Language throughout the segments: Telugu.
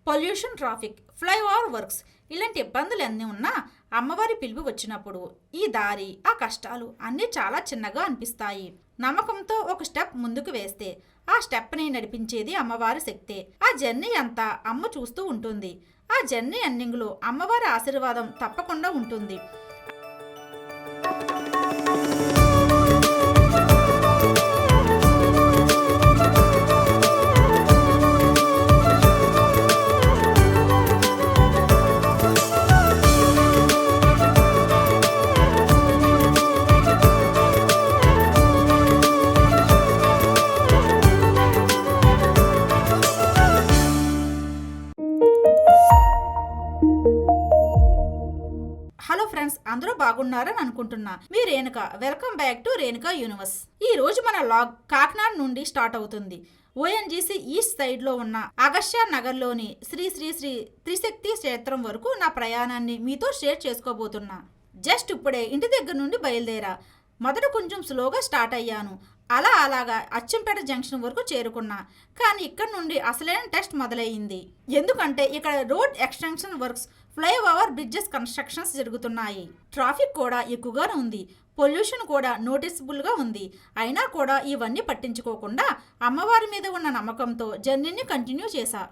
పొల్యూషన్, ట్రాఫిక్, ఫ్లైఓవర్ వర్క్స్ ఇలాంటి ఇబ్బందులు అన్నీ ఉన్నా అమ్మవారి పిలుపు వచ్చినప్పుడు ఈ దారి, ఆ కష్టాలు అన్నీ చాలా చిన్నగా అనిపిస్తాయి. నమ్మకంతో ఒక స్టెప్ ముందుకు వేస్తే ఆ స్టెప్ని నడిపించేది అమ్మవారి శక్తే. ఆ జర్నీ అంతా అమ్మ చూస్తూ ఉంటుంది. ఆ జర్నీ ఎండింగ్లో అమ్మవారి ఆశీర్వాదం తప్పకుండా ఉంటుంది. హలో ఫ్రెండ్స్, అందరూ బాగున్నారని అనుకుంటున్నా. మీ Renuka. Welcome back to Renuka universe. ఈ రోజు మన లాగ్ కాకినాడ నుండి స్టార్ట్ అవుతుంది. ఓఎన్జీసీ ఈస్ట్ సైడ్ లో ఉన్న అగస్త్య నగర్ లోని శ్రీ శ్రీ శ్రీ త్రిశక్తి క్షేత్రం వరకు నా ప్రయాణాన్ని మీతో షేర్ చేసుకోబోతున్నా. జస్ట్ ఇప్పుడే ఇంటి దగ్గర నుండి బయలుదేరా. మొదట కొంచెం స్లోగా స్టార్ట్ అయ్యాను. అలాగా అచ్చంపేట జంక్షన్ వరకు చేరుకున్నా. కానీ ఇక్కడ నుండి అసలైన టెస్ట్ మొదలయ్యింది. ఎందుకంటే ఇక్కడ road extension works, flyover bridges constructions జరుగుతున్నాయి. ట్రాఫిక్ కూడా ఎక్కువగానే ఉంది. పొల్యూషన్ కూడా నోటీసబుల్గా ఉంది. అయినా కూడా ఇవన్నీ పట్టించుకోకుండా అమ్మవారి మీద ఉన్న నమ్మకంతో జర్నీని కంటిన్యూ చేశా.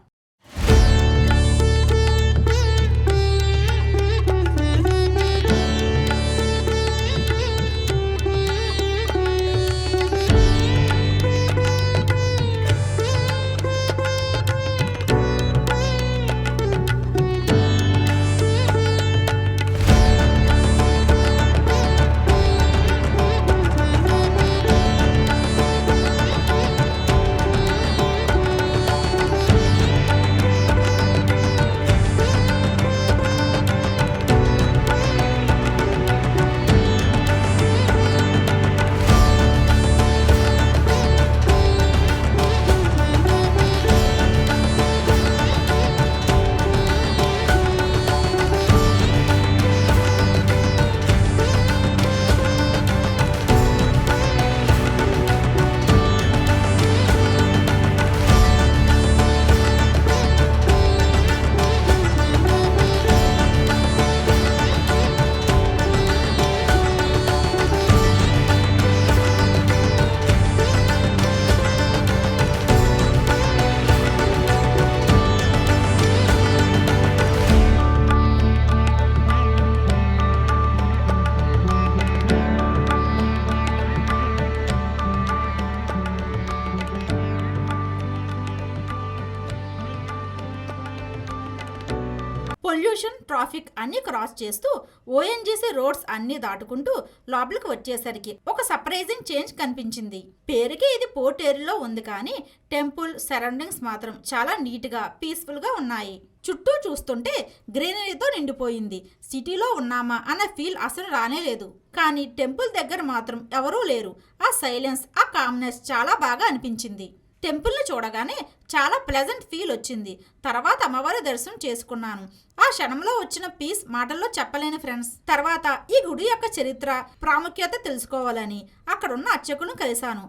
పొల్యూషన్, ట్రాఫిక్ అన్ని క్రాస్ చేస్తూ ఓఎన్జీసీ రోడ్స్ అన్ని దాటుకుంటూ లోపలికి వచ్చేసరికి ఒక సర్ప్రైజింగ్ చేంజ్ కనిపించింది. పేరుకి ఇది పోర్ట్ ఏరియాలో ఉంది, కానీ టెంపుల్ సరౌండింగ్స్ మాత్రం చాలా నీట్గా, పీస్ఫుల్గా ఉన్నాయి. చుట్టూ చూస్తుంటే గ్రీనరీతో నిండిపోయింది. సిటీలో ఉన్నామా అన్న ఫీల్ అసలు రానేలేదు. కానీ టెంపుల్ దగ్గర మాత్రం ఎవరూ లేరు. ఆ సైలెన్స్, ఆ కామ్నెస్ చాలా బాగా అనిపించింది. టెంపుల్ని చూడగానే చాలా ప్లెజెంట్ ఫీల్ వచ్చింది. తర్వాత అమ్మవారి దర్శనం చేసుకున్నాను. ఆ క్షణంలో వచ్చిన పీస్ మాటల్లో చెప్పలేని ఫ్రెండ్స్. తర్వాత ఈ గుడి యొక్క చరిత్ర, ప్రాముఖ్యత తెలుసుకోవాలని అక్కడున్న అర్చకులను కలిశాను.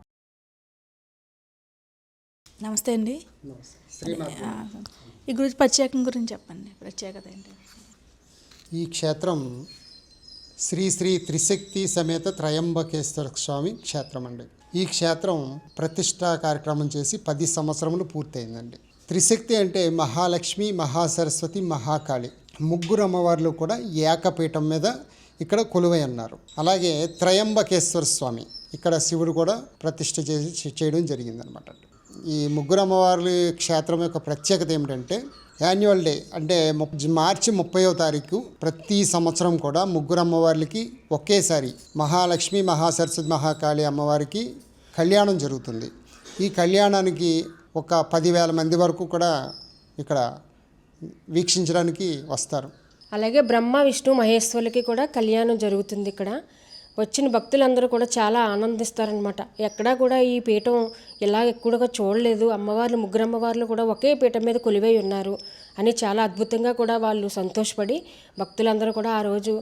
నమస్తే అండి. ఈ గురించి ప్రత్యేకం గురించి చెప్పండి. ప్రత్యేకత ఏంటి? ఈ క్షేత్రం శ్రీ శ్రీ త్రిశక్తి సమేత త్రయంబకేశ్వర స్వామి క్షేత్రం అండి. ఈ క్షేత్రం ప్రతిష్టా కార్యక్రమం చేసి 10 సంవత్సరములు పూర్తయిందండి. త్రిశక్తి అంటే మహాలక్ష్మి, మహాసరస్వతి, మహాకాళి ముగ్గురు అమ్మవార్లు కూడా ఏకపీఠం మీద ఇక్కడ కొలువై ఉన్నారు. అలాగే త్రయంబకేశ్వర స్వామి ఇక్కడ శివుడు కూడా ప్రతిష్ఠ చేయడం జరిగిందనమాట. ఈ ముగ్గురు అమ్మవార్ల క్షేత్రం యొక్క ప్రత్యేకత ఏమిటంటే యాన్యువల్ డే అంటే మార్చి 30వ తారీఖు ప్రతి సంవత్సరం కూడా ముగ్గురు అమ్మవార్లకి ఒకేసారి మహాలక్ష్మి, మహాసరస్వతి, మహాకాళి అమ్మవారికి కళ్యాణం జరుగుతుంది. ఈ కళ్యాణానికి ఒక 10,000 మంది వరకు కూడా ఇక్కడ వీక్షించడానికి వస్తారు. అలాగే బ్రహ్మ, విష్ణు, మహేశ్వరులకి కూడా కళ్యాణం జరుగుతుంది. ఇక్కడ వచ్చిన భక్తులందరూ కూడా చాలా ఆనందిస్తారనమాట. ఎక్కడా కూడా ఈ పీఠం ఇలా ఎక్కువగా చూడలేదు. అమ్మవార్లు, ముగ్గురు అమ్మవార్లు కూడా ఒకే పీఠం మీద కొలువై ఉన్నారు అని చాలా అద్భుతంగా కూడా వాళ్ళు సంతోషపడి భక్తులందరూ కూడా ఆ రోజు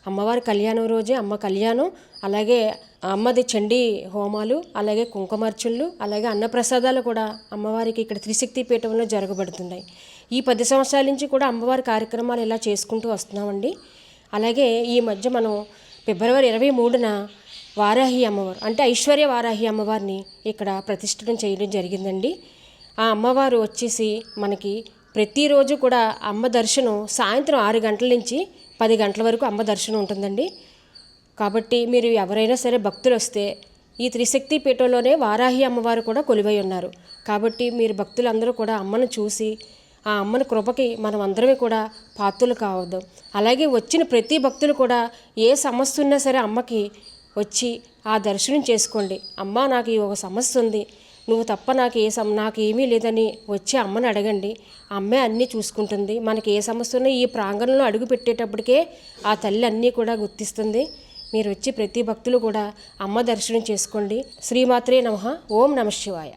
అమ్మవారి కళ్యాణం రోజే అమ్మ కళ్యాణం, అలాగే అమ్మది చండీ హోమాలు, అలాగే కుంకుమార్చనలు, అలాగే అన్నప్రసాదాలు కూడా అమ్మవారికి ఇక్కడ త్రిశక్తి పీఠంలో జరగబడుతున్నాయి. ఈ 10 సంవత్సరాల నుంచి కూడా అమ్మవారి కార్యక్రమాలు ఇలా చేసుకుంటూ వస్తున్నామండి. అలాగే ఈ మధ్య మనం ఫిబ్రవరి 23న వారాహి అమ్మవారు అంటే ఐశ్వర్య వారాహి అమ్మవారిని ఇక్కడ ప్రతిష్ఠితం చేయడం జరిగిందండి. ఆ అమ్మవారు వచ్చేసి మనకి ప్రతిరోజు కూడా అమ్మ దర్శనం సాయంత్రం 6 గంటల నుంచి 10 గంటల వరకు అమ్మ దర్శనం ఉంటుందండి. కాబట్టి మీరు ఎవరైనా సరే భక్తులు వస్తే ఈ త్రిశక్తి పీఠంలోనే వారాహి అమ్మవారు కూడా కొలువై ఉన్నారు. కాబట్టి మీరు భక్తులందరూ కూడా అమ్మను చూసి ఆ అమ్మని కృపకి మనం అందరమే కూడా పాత్రలు కావద్దాం. అలాగే వచ్చిన ప్రతి భక్తులు కూడా ఏ సమస్య ఉన్నా సరే అమ్మకి వచ్చి ఆ దర్శనం చేసుకోండి. అమ్మ నాకు ఈ ఒక సమస్య ఉంది, నువ్వు తప్ప నాకు ఏమీ లేదని వచ్చి అమ్మని అడగండి. అమ్మే అన్నీ చూసుకుంటుంది. మనకి ఏ సమస్య ఉన్నా ఈ ప్రాంగణంలో అడుగు పెట్టేటప్పటికే ఆ తల్లి అన్నీ కూడా గుర్తిస్తుంది. మీరు వచ్చి ప్రతి భక్తులు కూడా అమ్మ దర్శనం చేసుకోండి. శ్రీమాత్రే నమః. ఓం నమః శివాయ.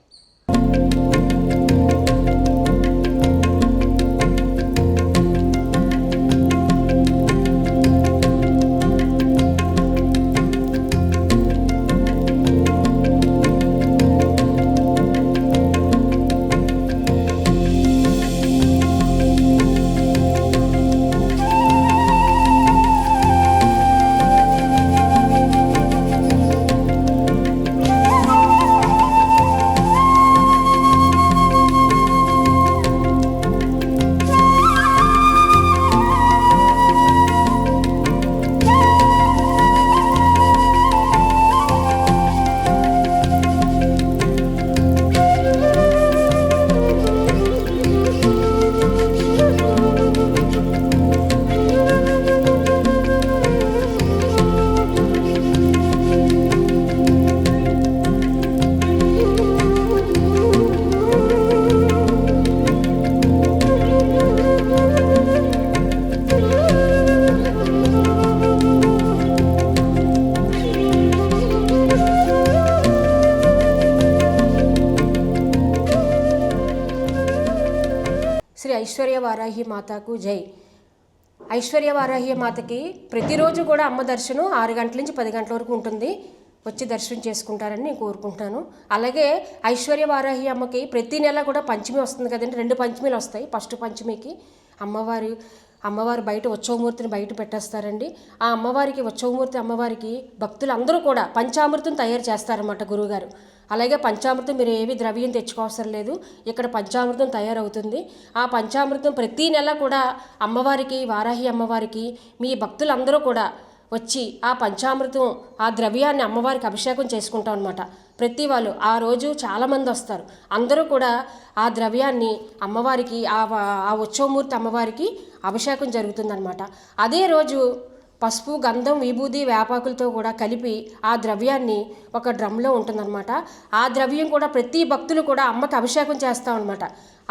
శ్రీ ఐశ్వర్య వారాహి మాతకు జై. ఐశ్వర్య వారాహి మాతకి ప్రతిరోజు కూడా అమ్మ దర్శనం 6 గంటల నుంచి 10 గంటల వరకు ఉంటుంది. వచ్చి దర్శనం చేసుకుంటారని నేను కోరుకుంటున్నాను. అలాగే ఐశ్వర్య వారాహి అమ్మకి ప్రతి నెల కూడా పంచమి వస్తుంది కదండి. 2 పంచమీలు వస్తాయి. ఫస్ట్ పంచమికి అమ్మవారు బయట ఉత్సవమూర్తిని బయట పెట్టేస్తారండి. ఆ ఉత్సవమూర్తి అమ్మవారికి భక్తులు అందరూ కూడా పంచామృతం తయారు చేస్తారన్నమాట గురువుగారు. అలాగే పంచామృతం మీరు ఏవి ద్రవ్యం తెచ్చుకోవసరం లేదు, ఇక్కడ పంచామృతం తయారవుతుంది. ఆ పంచామృతం ప్రతీ నెల కూడా అమ్మవారికి వారాహి అమ్మవారికి మీ భక్తులందరూ కూడా వచ్చి ఆ పంచామృతం ఆ ద్రవ్యాన్ని అమ్మవారికి అభిషేకం చేసుకుంటాం అనమాట. ప్రతి వాళ్ళు ఆ రోజు చాలామంది వస్తారు. అందరూ కూడా ఆ ద్రవ్యాన్ని అమ్మవారికి ఆ ఉత్సవమూర్తి అమ్మవారికి అభిషేకం జరుగుతుందన్నమాట. అదే రోజు పసుపు, గంధం, విభూది, వేపాకులతో కూడా కలిపి ఆ ద్రవ్యాన్ని ఒక డ్రమ్లో ఉంటుందన్నమాట. ఆ ద్రవ్యం కూడా ప్రతి భక్తులు కూడా అమ్మకి అభిషేకం చేస్తాం అనమాట.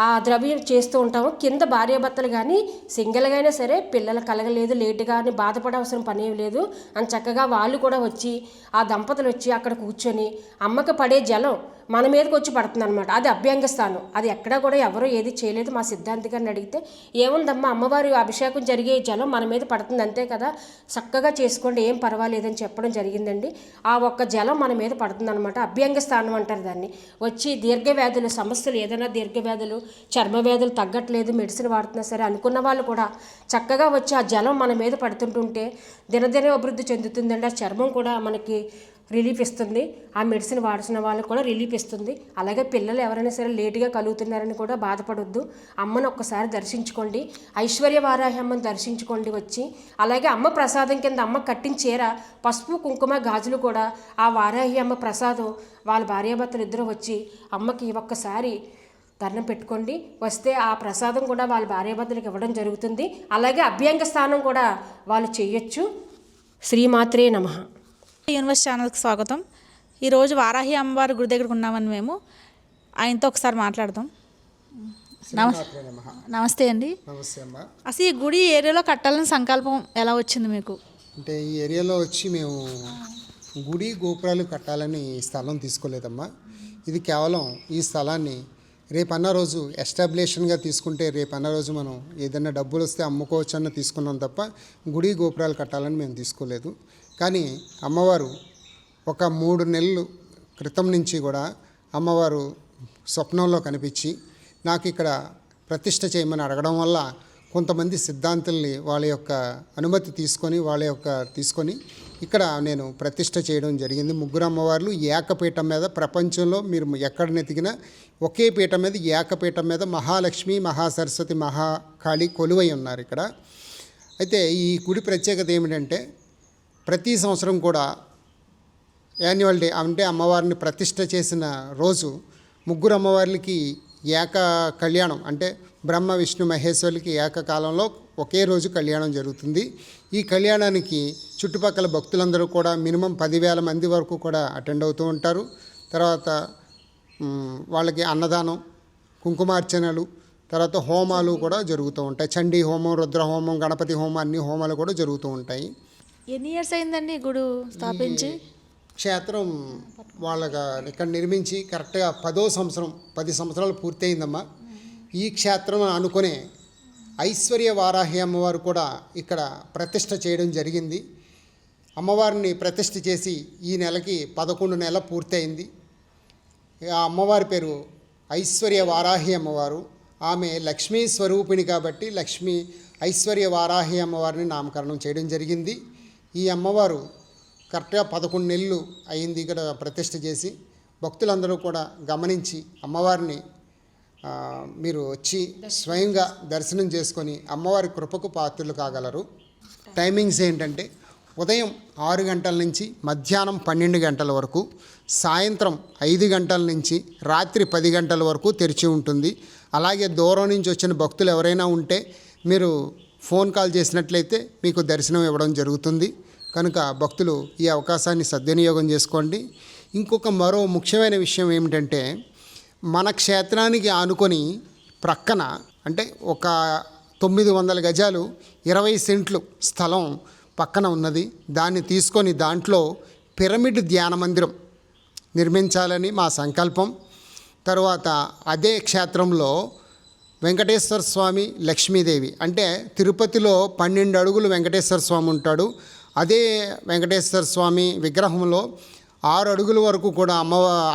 ఆ ద్రవ్యం చేస్తూ ఉంటాము. కింద భార్యాభర్తలు కానీ సింగిల్గా అయినా సరే పిల్లలు కలగలేదు లేటుగా అని బాధపడవలసిన పని ఏమి లేదు అని చక్కగా వాళ్ళు కూడా వచ్చి ఆ దంపతులు వచ్చి అక్కడ కూర్చొని అమ్మకి పడే జలం మన మీదకి వచ్చి పడుతుంది అనమాట. అది అభ్యంగ స్థానం. అది ఎక్కడా కూడా ఎవరో ఏది చేయలేదు. మా సిద్ధాంతి గారిని అడిగితే ఏముందమ్మా అమ్మవారి అభిషేకం జరిగే జలం మన మీద పడుతుంది అంతే కదా, చక్కగా చేసుకోండి ఏం పర్వాలేదని చెప్పడం జరిగిందండి. ఆ ఒక్క జలం మన మీద పడుతుంది అనమాట. అభ్యంగ స్థానం అంటారు దాన్ని. వచ్చి దీర్ఘవ్యాధులు సమస్యలు ఏదైనా దీర్ఘవ్యాధులు చర్మ వ్యాధులు తగ్గట్లేదు మెడిసిన్ వాడుతున్నా సరే అనుకున్న వాళ్ళు కూడా చక్కగా వచ్చి ఆ జలం మన మీద పడుతుంటుంటే దినదిన అభివృద్ధి చెందుతుందండి. ఆ చర్మం కూడా మనకి రిలీఫ్ ఇస్తుంది. ఆ మెడిసిన్ వాడుతున్న వాళ్ళకు కూడా రిలీఫ్ ఇస్తుంది. అలాగే పిల్లలు ఎవరైనా సరే లేటుగా కలుగుతున్నారని కూడా బాధపడొద్దు. అమ్మను ఒక్కసారి దర్శించుకోండి. ఐశ్వర్య వారాహి అమ్మను దర్శించుకోండి వచ్చి. అలాగే అమ్మ ప్రసాదం కింద అమ్మ కట్టిన చీర, పసుపు, కుంకుమ, గాజులు కూడా ఆ వారాహి అమ్మ ప్రసాదం వాళ్ళ భార్యాభర్తలు ఇద్దరు వచ్చి అమ్మకి ఒక్కసారి దండం పెట్టుకోండి. వస్తే ఆ ప్రసాదం కూడా వాళ్ళ భార్యాభర్తలకు ఇవ్వడం జరుగుతుంది. అలాగే అభ్యంగ స్థానం కూడా వాళ్ళు చేయొచ్చు. శ్రీమాత్రే నమః. యూనివర్స్ ఛానల్కి స్వాగతం. ఈరోజు వారాహి అమ్మవారి గుడి దగ్గరకు ఉన్నామని మేము ఆయనతో ఒకసారి మాట్లాడదాం. నమస్తే అండి. నమస్తే అమ్మ. అసలు ఈ గుడి ఏరియాలో కట్టాలని సంకల్పం ఎలా వచ్చింది మీకు? అంటే ఈ ఏరియాలో వచ్చి మేము గుడి గోపురాలు కట్టాలని స్థలం తీసుకోలేదమ్మా. ఇది కేవలం ఈ స్థలాన్ని రేపన్న రోజు ఎస్టాబ్లిషన్గా తీసుకుంటే రేపన్న రోజు మనం ఏదైనా డబ్బులు వస్తే అమ్ముకోవచ్చు అన్న తీసుకున్నాం తప్ప గుడి గోపురాలు కట్టాలని మేము తీసుకోలేదు. కానీ అమ్మవారు ఒక 3 నెలలు క్రితం నుంచి కూడా అమ్మవారు స్వప్నంలో కనిపించి నాకు ఇక్కడ ప్రతిష్ఠ చేయమని అడగడం వల్ల కొంతమంది సిద్ధాంతుల్ని వాళ్ళ యొక్క అనుమతి తీసుకొని ఇక్కడ నేను ప్రతిష్ఠ చేయడం జరిగింది. ముగ్గురు అమ్మవార్లు ఏకపీఠం మీద, ప్రపంచంలో మీరు ఎక్కడ నెతికినా ఒకే పీఠం మీద, ఏకపీఠం మీద మహాలక్ష్మి, మహాసరస్వతి, మహాకాళి కొలువై ఉన్నారు ఇక్కడ. అయితే ఈ గుడి ప్రత్యేకత ఏమిటంటే ప్రతి సంవత్సరం కూడా యాన్యువల్ డే అంటే అమ్మవారిని ప్రతిష్ఠ చేసిన రోజు ముగ్గురు అమ్మవార్లకి ఏక కళ్యాణం అంటే బ్రహ్మ విష్ణు మహేశ్వరులకి ఏకకాలంలో ఒకే రోజు కళ్యాణం జరుగుతుంది. ఈ కళ్యాణానికి చుట్టుపక్కల భక్తులందరూ కూడా మినిమం 10,000 మంది వరకు కూడా అటెండ్ అవుతూ ఉంటారు. తర్వాత వాళ్ళకి అన్నదానం, కుంకుమార్చనలు, తర్వాత హోమాలు కూడా జరుగుతూ ఉంటాయి. చండీ హోమం, రుద్ర హోమం, గణపతి హోమం, అన్ని హోమాలు కూడా జరుగుతూ ఉంటాయి. ఎన్ని ఇయర్స్ అయిందండి ఈ గుడి స్థాపించి? క్షేత్రం వాళ్ళగా ఇక్కడ నిర్మించి కరెక్ట్గా 10 సంవత్సరాలు పూర్తయిందమ్మా. ఈ క్షేత్రం అనుకునే ఐశ్వర్య వారాహి అమ్మవారు కూడా ఇక్కడ ప్రతిష్ఠ చేయడం జరిగింది. అమ్మవారిని ప్రతిష్ఠ చేసి ఈ నెలకి 11 నెలలు పూర్తయింది. ఆ అమ్మవారి పేరు ఐశ్వర్య వారాహి అమ్మవారు. ఆమె లక్ష్మీ స్వరూపిణి కాబట్టి లక్ష్మీ ఐశ్వర్య వారాహి అమ్మవారిని నామకరణం చేయడం జరిగింది. ఈ అమ్మవారు కరెక్ట్గా 11 నెలలు అయింది ఇక్కడ ప్రతిష్ఠ చేసి. భక్తులందరూ కూడా గమనించి అమ్మవారిని మీరు వచ్చి స్వయంగా దర్శనం చేసుకొని అమ్మవారి కృపకు పాత్రలు కాగలరు. టైమింగ్స్ ఏంటంటే ఉదయం 6 గంటల నుంచి మధ్యాహ్నం 12 గంటల వరకు, సాయంత్రం 5 గంటల నుంచి రాత్రి 10 గంటల వరకు తెరిచి ఉంటుంది. అలాగే దూరం నుంచి వచ్చిన భక్తులు ఎవరైనా ఉంటే మీరు ఫోన్ కాల్ చేసినట్లయితే మీకు దర్శనం ఇవ్వడం జరుగుతుంది. కనుక భక్తులు ఈ అవకాశాన్ని సద్వినియోగం చేసుకోండి. ఇంకొక మరో ముఖ్యమైన విషయం ఏమిటంటే మన క్షేత్రానికి ఆనుకొని ప్రక్కన అంటే ఒక 900 గజాలు 20 సెంట్లు స్థలం పక్కన ఉన్నది. దాన్ని తీసుకొని దాంట్లో పిరమిడ్ ధ్యాన మందిరం నిర్మించాలని మా సంకల్పం. తరువాత అదే క్షేత్రంలో వెంకటేశ్వర స్వామి, లక్ష్మీదేవి అంటే తిరుపతిలో 12 అడుగులు వెంకటేశ్వర స్వామి ఉంటాడు. అదే వెంకటేశ్వర స్వామి విగ్రహంలో 6 అడుగుల వరకు కూడా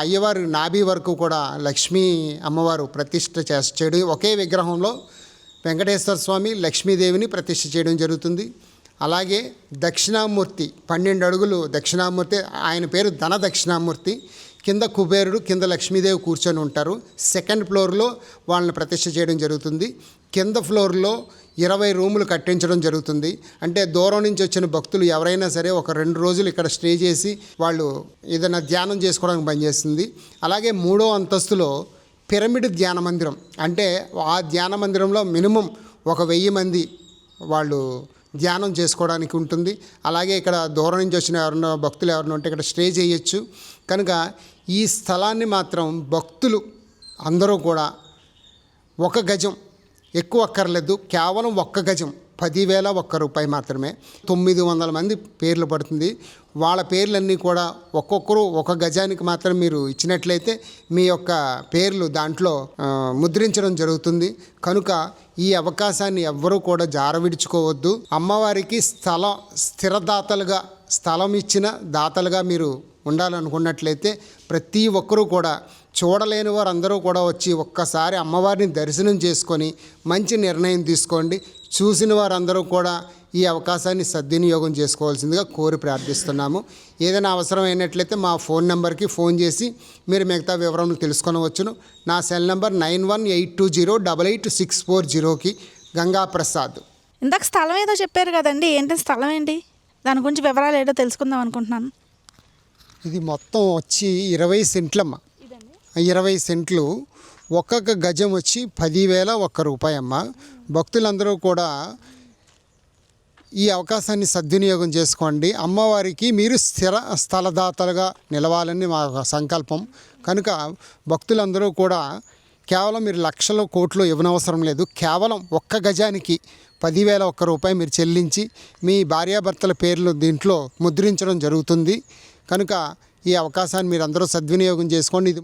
అయ్యవారి నాభి వరకు కూడా లక్ష్మీ అమ్మవారు ప్రతిష్ఠ చేయడం, ఒకే విగ్రహంలో వెంకటేశ్వర స్వామి, లక్ష్మీదేవిని ప్రతిష్ఠ చేయడం జరుగుతుంది. అలాగే దక్షిణామూర్తి 12 అడుగులు దక్షిణామూర్తి, ఆయన పేరు ధన దక్షిణామూర్తి. కింద కుబేరుడు, కింద లక్ష్మీదేవి కూర్చొని ఉంటారు. సెకండ్ ఫ్లోర్లో వాళ్ళని ప్రతిష్ఠ చేయడం జరుగుతుంది. కింద ఫ్లోర్లో 20 రూములు కట్టించడం జరుగుతుంది. అంటే దూరం నుంచి వచ్చిన భక్తులు ఎవరైనా సరే ఒక 2 రోజులు ఇక్కడ స్టే చేసి వాళ్ళు ఏదైనా ధ్యానం చేసుకోవడానికి పనిచేస్తుంది. అలాగే 3వ అంతస్తులో పిరమిడ్ ధ్యాన మందిరం అంటే ఆ ధ్యాన మందిరంలో మినిమం 1,000 మంది వాళ్ళు ధ్యానం చేసుకోవడానికి ఉంటుంది. అలాగే ఇక్కడ దూరం నుంచి వచ్చిన ఎవరైనా భక్తులు ఎవరైనా ఉంటే ఇక్కడ స్టే చేయొచ్చు. కనుక ఈ స్థలాన్ని మాత్రం భక్తులు అందరూ కూడా 1 గజం ఎక్కువ అక్కర్లేదు, కేవలం 1 గజం 10,001 రూపాయి మాత్రమే. 900 మంది పేర్లు పడుతుంది. వాళ్ళ పేర్లన్నీ కూడా ఒక్కొక్కరు 1 గజానికి మాత్రం మీరు ఇచ్చినట్లయితే మీ యొక్క పేర్లు దాంట్లో ముద్రించడం జరుగుతుంది. కనుక ఈ అవకాశాన్ని ఎవ్వరూ కూడా జారవిడుచుకోవద్దు. అమ్మవారికి స్థిరదాతలుగా స్థలం ఇచ్చిన దాతలుగా మీరు ఉండాలనుకున్నట్లయితే ప్రతి ఒక్కరూ కూడా చూడలేని వారు అందరూ కూడా వచ్చి ఒక్కసారి అమ్మవారిని దర్శనం చేసుకొని మంచి నిర్ణయం తీసుకోండి. చూసిన వారందరూ కూడా ఈ అవకాశాన్ని సద్వినియోగం చేసుకోవాల్సిందిగా కోరి ప్రార్థిస్తున్నాము. ఏదైనా అవసరమైనట్లయితే మా ఫోన్ నెంబర్కి ఫోన్ చేసి మీరు మిగతా వివరాలు తెలుసుకొనవచ్చును. నా సెల్ నెంబర్ 9182088640కి గంగా ప్రసాద్. ఇందాక స్థలం ఏదో చెప్పారు కదండి, ఏంటి స్థలం ఏంటి? దాని గురించి వివరాలు ఏదో తెలుసుకుందాం అనుకుంటున్నాను. ఇది మొత్తం వచ్చి 20 సెంట్లమ్మ. 20 సెంట్లు, ఒక్కొక్క గజం వచ్చి 10,001 రూపాయి అమ్మ. భక్తులందరూ కూడా ఈ అవకాశాన్ని సద్వినియోగం చేసుకోండి. అమ్మవారికి మీరు స్థలదాతలుగా నిలవాలని మా సంకల్పం. కనుక భక్తులందరూ కూడా కేవలం మీరు లక్షల కోట్లు ఇవ్వనవసరం లేదు. కేవలం 1 గజానికి 10,001 రూపాయి మీరు చెల్లించి మీ భార్యాభర్తల పేర్లు దీంట్లో ముద్రించడం జరుగుతుంది. కనుక ఈ అవకాశాన్ని మీరు అందరూ సద్వినియోగం చేసుకోండి. ఇది